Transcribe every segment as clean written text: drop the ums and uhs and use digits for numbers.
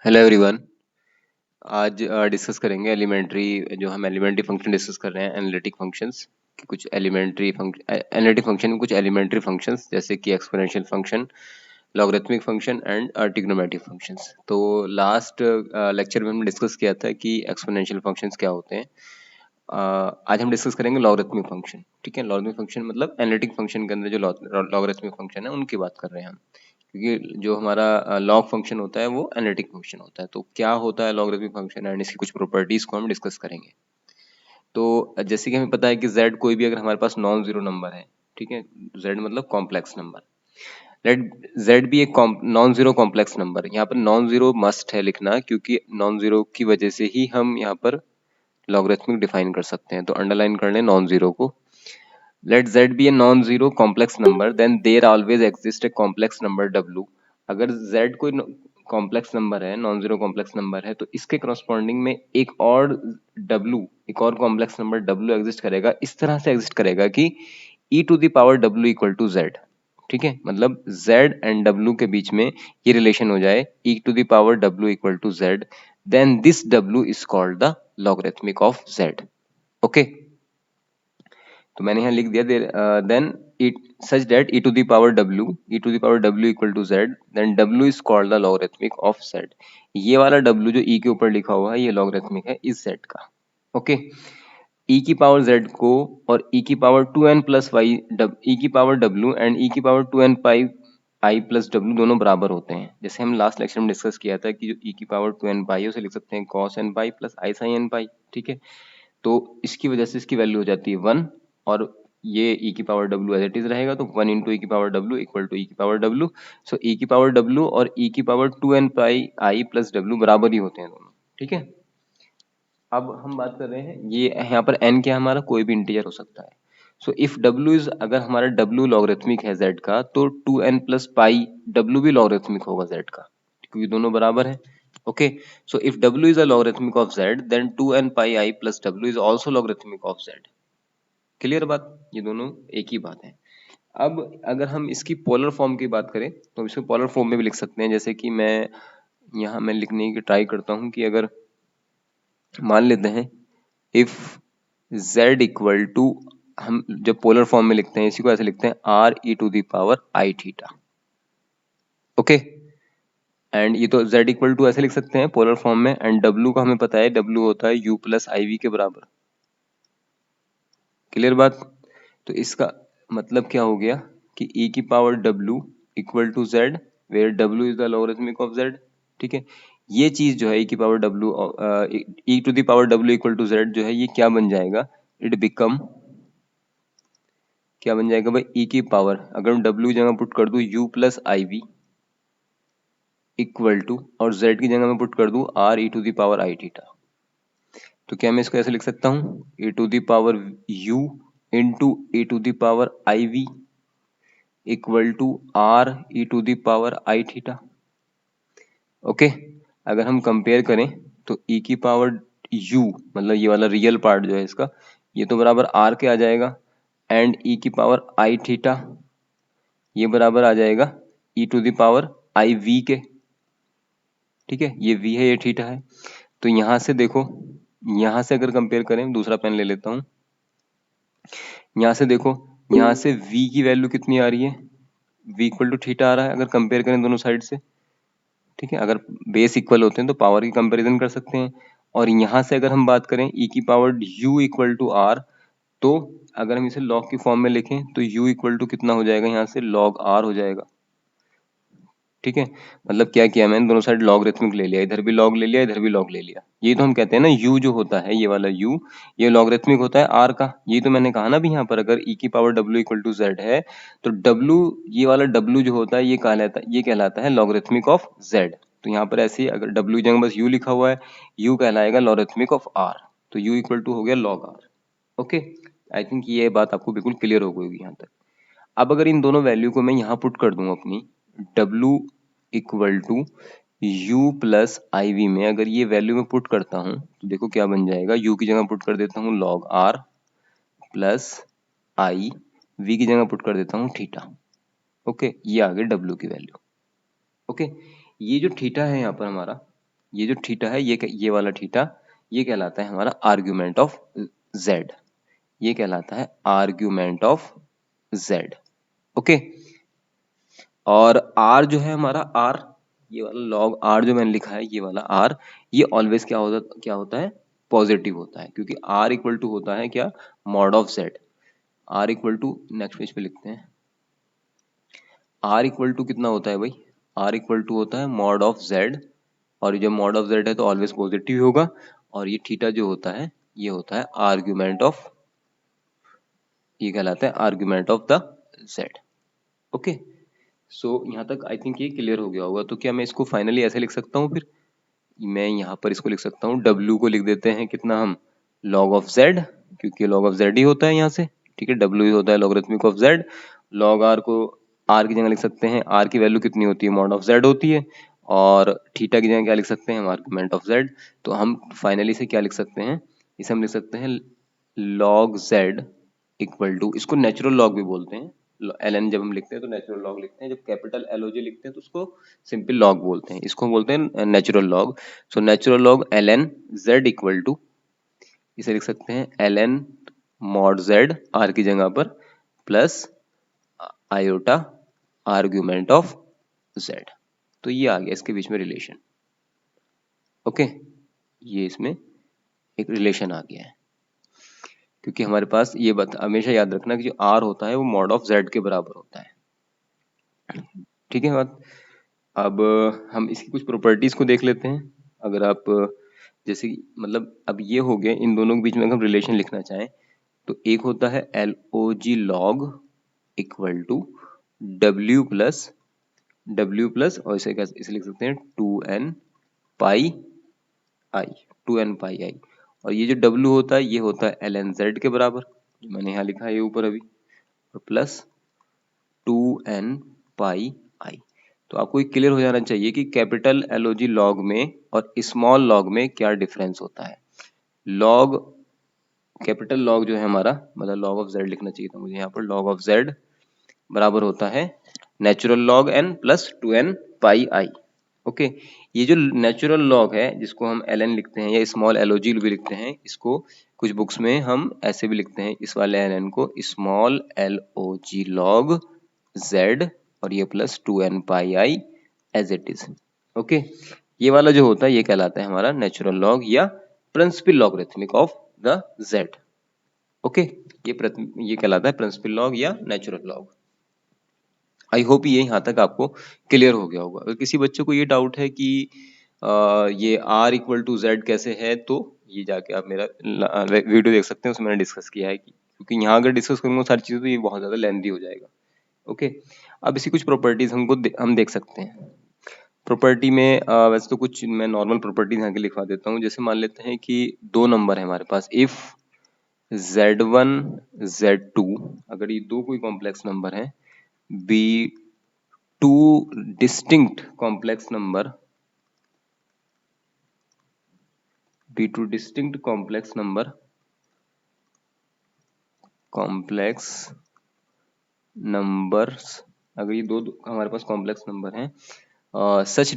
Hello everyone. आज discuss करेंगे elementary, जो हम एलिमेंट्री फंक्शन डिस्कस कर रहे हैं एनालिटिक फंक्शंस कि कुछ एनालिटिक फंक्शन में कुछ एलिमेंट्री फंक्शंस जैसे कि exponential function, logarithmic function and trigonometric functions. तो लास्ट लेक्चर में हमने डिस्कस किया था कि एक्सपोनेंशियल फंक्शंस क्या होते हैं। आज हम डिस्कस करेंगे लॉगरिथमिक फंक्शन। ठीक है, लॉगरिथमिक फंक्शन मतलब एनालिटिक फंक्शन के अंदर जो लॉगरिथमिक फंक्शन है उनकी बात कर रहे हैं हम, क्योंकि जो हमारा लॉग फंक्शन होता है वो एनालिटिक फंक्शन होता है। तो क्या होता है लॉगरिथमिक फंक्शन एंड इसकी कुछ प्रॉपर्टीज को हम डिस्कस करेंगे। तो जैसे कि हमें पता है कि z कोई भी अगर हमारे पास नॉन जीरो नंबर है, ठीक है, z मतलब कॉम्प्लेक्स नंबर, लेट z भी एक नॉन जीरो कॉम्प्लेक्स नंबर। यहाँ पर नॉन जीरो मस्ट है लिखना, क्योंकि नॉन जीरो की वजह से ही हम यहाँ पर लॉगरिथमिक डिफाइन कर सकते हैं। तो अंडरलाइन कर लें नॉन जीरो को। Let z be a non-zero complex number, then there always exists a complex number w। अगर z कोई कॉम्प्लेक्स नंबर है, नॉन जीरो कॉम्प्लेक्स नंबर है, तो इसके करस्पॉन्डिंग में एक और w, एक और कॉम्प्लेक्स नंबर w एग्जिस्ट करेगा। इस तरह से एग्जिस्ट करेगा कि e to the power w equal to z। ठीक है, मतलब z एंड w के बीच में ये रिलेशन हो जाए e to the power w equal to z, then this w is called the logarithmic of z। Okay, तो मैंने यहाँ लिख दिया then it such that e to the power w equal to z, then w is called the logarithmic of z। ये वाला w जो e के ऊपर लिखा हुआ है ये लॉगरिथमिक है इस z का। ओके, e की पावर z को और e की power 2n plus y, e की पावर w एंड e की power 2n pi i plus w दोनों बराबर होते हैं। जैसे हम लास्ट लेक्चर में डिस्कस किया था कि जो e की पावर 2n पाई है उसे लिख सकते हैं cos n pi plus i sin n पाई। ठीक है, तो इसकी वजह से इसकी वैल्यू हो जाती है 1, और ये e की power w as it is रहेगा, तो 1 इंटू ई की power w equal to e की पावर w। सो e की पावर w और e की power 2n pi i plus w बराबर ही होते हैं दोनों। ठीक है, अब हम बात कर रहे हैं ये यहाँ पर n क्या है, हमारा कोई भी इंटीजर हो सकता है। सो इफ w इज, अगर हमारा w लॉगरिथमिक है z का, तो 2n प्लस पाई w भी लॉगरिथमिक होगा z का, क्योंकि दोनों बराबर है। Okay, so if w is a logarithmic of z, then 2n pi I plus w is also logarithmic of z। Clear बात, ये दोनों एक ही बात है। अब अगर हम इसकी पोलर फॉर्म की बात करें तो इसको पोलर फॉर्म में भी लिख सकते हैं। जैसे कि मैं लिखने की ट्राई करता हूँ कि अगर मान लेते हैं इफ z इक्वल टू, हम जब पोलर फॉर्म में लिखते हैं इसी को ऐसे लिखते हैं r e to the power i theta. Okay, and ये तो z इक्वल टू ऐसे लिख सकते हैं पोलर फॉर्म में, एंड w का हमें पता है w होता है u प्लस आई वी के बराबर। क्लियर बात, तो इसका मतलब क्या हो गया कि e की power w equal to z, where w is the logarithmic of z। ठीक है, ये चीज जो है e की power w, e to the power w equal to z जो है ये क्या बन जाएगा, इट बिकम, क्या बन जाएगा भाई, e की पावर, अगर मैं w जगह पुट कर दूं u plus i v equal to, और z की जगह मैं पुट कर दूं r e to the power i theta. तो क्या मैं इसको ऐसे लिख सकता हूँ e to the power u into e to the power i v equal to r e to the power i theta. Okay, अगर हम कंपेयर करें तो e की पावर u, मतलब ये वाला रियल पार्ट जो है इसका, ये तो बराबर r के आ जाएगा, एंड e की पावर आई थीटा ये बराबर आ जाएगा e to the power i v के। ठीक है, ये v है ये थीटा है। तो यहां से देखो, यहां से अगर कंपेयर करें, दूसरा पेन ले लेता हूं, यहां से देखो, यहां से v की वैल्यू कितनी आ रही है, v इक्वल टू थीटा आ रहा है अगर कंपेयर करें दोनों साइड से। ठीक है, अगर बेस इक्वल होते हैं तो पावर की कंपैरिजन कर सकते हैं। और यहाँ से अगर हम बात करें e की power u equal to r, तो अगर हम इसे लॉग की फॉर्म में लिखें तो u इक्वल टू कितना हो जाएगा, यहाँ से log r हो जाएगा। ठीक है, मतलब क्या किया मैंने, दोनों साइड लॉगरिथमिक ले लिया, इधर भी लॉग ले लिया इधर भी लॉग ले लिया। ये तो हम कहते हैं ना u जो होता है, ये वाला u, ये लॉगरिथमिक होता है r का। ये तो मैंने कहा ना भी, यहाँ पर अगर e की power w equal to z है तो w, ये वाला w जो होता है ये कहलाता है लॉगरिथमिक ऑफ z। तो यहाँ पर ऐसे ही अगर w जगह बस u लिखा हुआ है, u कहलाएगा लॉगरिथमिक ऑफ r, तो u इक्वल टू हो गया log r। Okay, I think ये बात आपको बिल्कुल क्लियर हो गई होगी यहाँ तक। अब अगर इन दोनों वैल्यू को मैं यहाँ पुट कर दूं अपनी, w equal to u plus i v में अगर ये वैल्यू मैं पुट करता हूँ तो देखो क्या बन जाएगा, u की जगह पुट कर देता हूँ log r प्लस आई, v की जगह पुट कर देता हूँ थीटा। ओके, ये आ गया w की वैल्यू। ओके, ये जो थीटा है यहाँ पर हमारा, ये जो थीटा है, ये वाला थीटा, ये कहलाता है हमारा आर्ग्यूमेंट ऑफ जेड। ये कहलाता है आर्ग्यूमेंट ऑफ जेड। ओके। और आर जो है हमारा, आर, ये वाला लॉग आर जो मैंने लिखा है, ये वाला आर, ये ऑलवेज क्या होता है, पॉजिटिव होता है, क्योंकि आर इक्वल टू होता है क्या, mod of z. R equal to, next page पे लिखते हैं, आर इक्वल टू कितना होता है भाई, आर इक्वल टू होता है मॉड ऑफ जेड, और जब मॉड ऑफ जेड है तो ऑलवेज पॉजिटिव होगा, और ये थीटा जो होता है ये होता है आर्ग्यूमेंट ऑफ, ये कहलाता है argument of the Z. Okay, so यहाँ तक आई थिंक ये क्लियर हो गया होगा। तो क्या मैं इसको फाइनली ऐसे लिख सकता हूँ, फिर मैं यहाँ पर इसको लिख सकता हूँ, W को लिख देते हैं कितना हम, log ऑफ Z, क्योंकि log ऑफ Z ही होता है यहाँ से, ठीक है, W ही होता है logarithmic of Z। log R को R की जगह लिख सकते हैं, R की वैल्यू कितनी होती है, मॉड ऑफ Z होती है, और थीटा की जगह क्या लिख सकते हैं हम, आर्गुमेंट ऑफ Z। तो हम फाइनली से क्या लिख सकते हैं, इसे हम लिख सकते हैं log Z इक्वल टू, इसको नेचुरल लॉग भी बोलते हैं, ln जब हम लिखते हैं तो नेचुरल लॉग लिखते हैं, जब कैपिटल LOG लिखते हैं तो उसको सिंपल लॉग बोलते हैं, इसको बोलते हैं natural log. So natural log ln Z equal to, इसे लिख सकते हैं ln मॉड Z R की जगह पर plus iota argument of Z। तो ये आ गया इसके बीच में रिलेशन। ओके, ये इसमें एक रिलेशन आ गया है, क्योंकि हमारे पास ये हमेशा याद रखना कि जो R होता है वो मॉड ऑफ Z के बराबर होता है। ठीक है बात। अब हम इसकी कुछ प्रॉपर्टीज को देख लेते हैं। अगर आप जैसे मतलब अब ये हो गया, इन दोनों के बीच में अगर हम रिलेशन लिखना चाहें तो एक होता है LOG log equal to W plus और इसे लिख सकते हैं 2n पाई आई, 2n पाई आई, और ये जो W होता है ये होता है ln Z के बराबर, जो मैंने यहाँ लिखा है ये ऊपर अभी, और प्लस 2n पाई आई। तो आपको ये क्लियर हो जाना चाहिए कि कैपिटल LOG लॉग में और स्मॉल लॉग में क्या डिफरेंस होता है। लॉग, कैपिटल लॉग जो है हमारा, मतलब लॉग ऑफ जेड लिखना चाहिए था मुझे यहाँ पर, लॉग ऑफ जेड बराबर होता है natural log n plus 2n pi आई। ओके, ये जो नेचुरल लॉग है जिसको हम ln लिखते हैं या स्मॉल LOG भी लिखते हैं, इसको कुछ बुक्स में हम ऐसे भी लिखते हैं, इस वाले ln को स्मॉल LOG लॉग z, और ये plus 2n pi i as it is. Okay, ये वाला जो होता है ये कहलाता है हमारा नेचुरल लॉग या principal logarithmic of the z। Okay, ये कहलाता है प्रिंसिपल लॉग या नेचुरल लॉग। आई होप ये यहाँ तक आपको क्लियर हो गया होगा। अगर किसी बच्चे को ये डाउट है कि ये R इक्वल टू जेड कैसे है, तो ये जाके आप मेरा वीडियो देख सकते हैं, उसमें मैंने डिस्कस किया है कि, क्योंकि यहाँ अगर डिस्कस करूंगा सारी चीज़ें तो ये बहुत ज़्यादा लेंथी हो जाएगा। ओके, अब इसी कुछ प्रॉपर्टीज हम देख सकते हैं। प्रॉपर्टी में वैसे तो कुछ मैं नॉर्मल प्रॉपर्टीज यहाँ के लिखवा देता हूँ। जैसे मान लेते हैं कि दो नंबर है हमारे पास, इफ Z1 Z2, अगर ये दो कोई कॉम्प्लेक्स नंबर है, be two distinct complex number, be two distinct complex number, complex numbers, अगर ये दो हमारे पास कॉम्प्लेक्स नंबर हैं, सच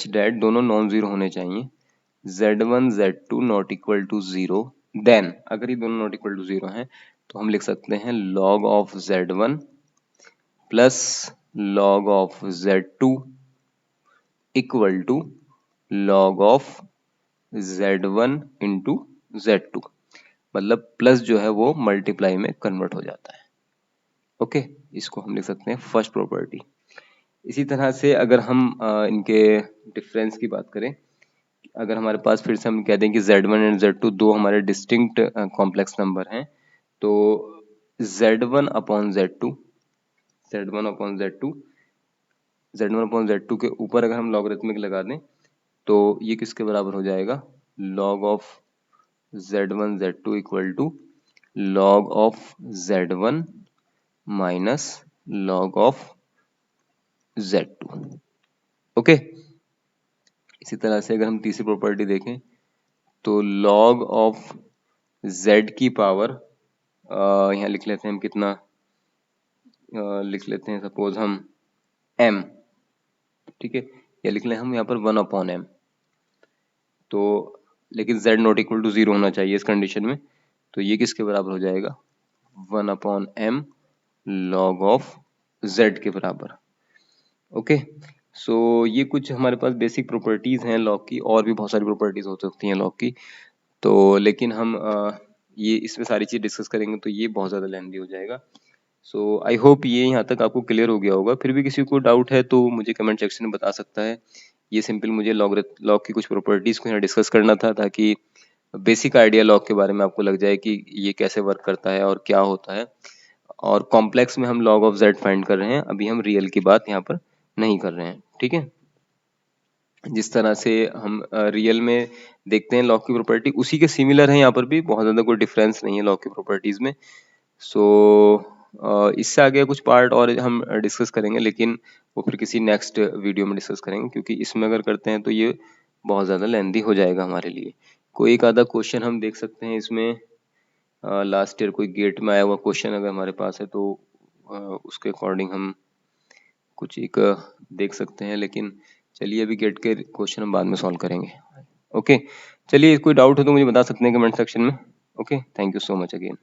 डेट दोनों नॉन जीरो होने चाहिए, Z1 Z2 not equal to zero, then अगर ये दोनों नॉट इक्वल टू जीरो हैं तो हम लिख सकते हैं log of Z1 plus log of Z2 equal to log of Z1 into Z2, मतलब प्लस जो है वो मल्टीप्लाई में कन्वर्ट हो जाता है। ओके, इसको हम लिख सकते हैं फर्स्ट प्रॉपर्टी। इसी तरह से अगर हम इनके डिफरेंस की बात करें, अगर हमारे पास फिर से हम कह दें कि Z1 एंड Z2 दो हमारे डिस्टिंक्ट कॉम्प्लेक्स नंबर हैं, तो Z1 upon Z2, Z1 upon Z2, Z1 upon Z2 के ऊपर अगर हम लॉगरिथमिक लगा दें तो ये किसके बराबर हो जाएगा, log of Z1 Z2 equal to log of Z1 minus log of Z2। Okay, इसी तरह से अगर हम तीसरी प्रॉपर्टी देखें तो log ऑफ Z की पावर, यहाँ लिख लेते हैं हम कितना, लिख लेते हैं सपोज हम m, ठीक है, या लिख लें हम यहाँ पर 1/m। तो लेकिन z नॉट इक्वल टू 0 होना चाहिए इस कंडीशन में, तो ये किसके बराबर हो जाएगा, 1/m log ऑफ z के बराबर। ओके, सो ये कुछ हमारे पास बेसिक प्रॉपर्टीज हैं लॉग की, और भी बहुत सारी प्रॉपर्टीज हो सकती हैं लॉग की, तो लेकिन हम ये इसमें सारी चीज़ डिस्कस करेंगे तो ये बहुत ज़्यादा लेंथी हो जाएगा। सो आई होप ये यहाँ तक आपको क्लियर हो गया होगा। फिर भी किसी को डाउट है तो मुझे कमेंट सेक्शन में बता सकता है। ये सिंपल मुझे लॉग की कुछ प्रॉपर्टीज़ को यहाँ डिस्कस करना था, ताकि बेसिक आइडिया लॉग के बारे में आपको लग जाए कि ये कैसे वर्क करता है और क्या होता है। और कॉम्प्लेक्स में हम log ऑफ z फाइंड कर रहे हैं, अभी हम रियल की बात यहाँ पर नहीं कर रहे हैं, ठीक है। जिस तरह से हम रियल में देखते हैं लॉग की प्रॉपर्टी, उसी के सिमिलर है यहाँ पर भी, बहुत ज़्यादा कोई डिफरेंस नहीं है लॉग की प्रॉपर्टीज़ में। सो इससे आगे कुछ पार्ट और हम डिस्कस करेंगे, लेकिन वो फिर किसी नेक्स्ट वीडियो में डिस्कस करेंगे, क्योंकि इसमें अगर करते हैं तो ये बहुत ज़्यादा लेंथी हो जाएगा हमारे लिए। कोई एक आधा क्वेश्चन हम देख सकते हैं इसमें, लास्ट ईयर कोई गेट में आया हुआ क्वेश्चन अगर हमारे पास है तो उसके अकॉर्डिंग हम कुछ एक देख सकते हैं, लेकिन चलिए अभी गेट के क्वेश्चन हम बाद में सॉल्व करेंगे। ओके, चलिए कोई डाउट हो तो मुझे बता सकते हैं कमेंट सेक्शन में। Okay, thank you so much again.